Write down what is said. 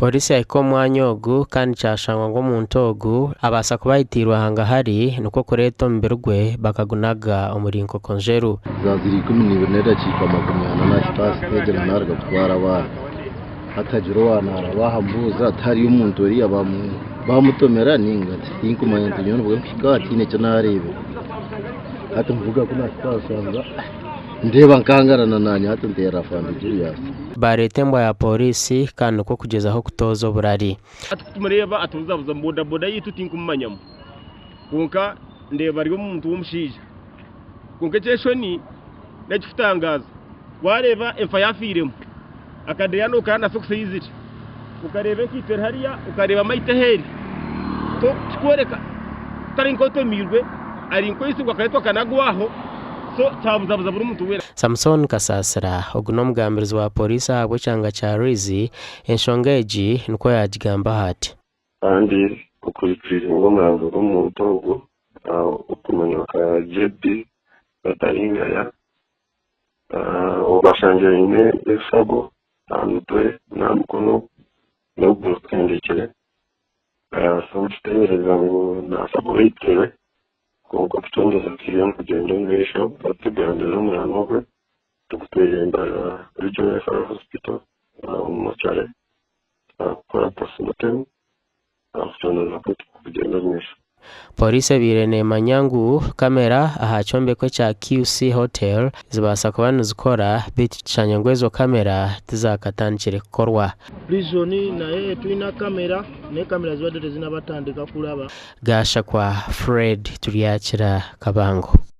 Polisi yahiko mwanya ogu kandi cyashangwa ngo muntu ogu abasa kubahitirwa hanga hari nuko kureto mberwe bakagunaga umurinko konjeru zaziri 12 chika makumyana na sitasi kwegera narga twara abana hatajiro wana bahambuza atari umuntu uri bamutomera ningati inkumayento nyono bwo kigati ne cyanarebe hata mvuga kuna twasanga ndeba nkangarana nanya hata ndera fandi Julius baretembwa ya polisi kandi uko kugeza aho kutozo burari tumureba atuzabuza boda boda yitu tinkumanyamo kunka ndeba ari umuntu w'umushije kunka cyeshoni nakifutangaza wareba emfa yafiremo akadeya no kana sokisiziti ukareba kitera hariya ukareba maiteheri to kikoreka tari nkoto mirwe ari nkoyisubwa kareto kanagwaho so cyabuzabuza buri muntu wera. Samson Kasasira oguno mugambirizi wa polisi abo cyanga cya Rizi enshongeji nuko yagigamba hati kandi ukurikira ingomero y'umuntu ubu ukumenya ka JB bataringaya ubashangira ine esabo amutwe namukono no burukendekere somstemereza ngo nasaboritire kuko tutondeza kiriya kugenda ngesho batugandira umwana we tukutenda regional referral hospital umucyare kwa postmortem after kugenda ngesho. Polisi birene manyangu kamera ahachombeko cha QC Hotel zibasa kubana zikora bitcanya ngwezo kamera tizakatanchire korwa prisioni naye tuina kamera ne kamera zibadde zinabatandika kulaba gasha kwa Fred tuliyachira Kabango.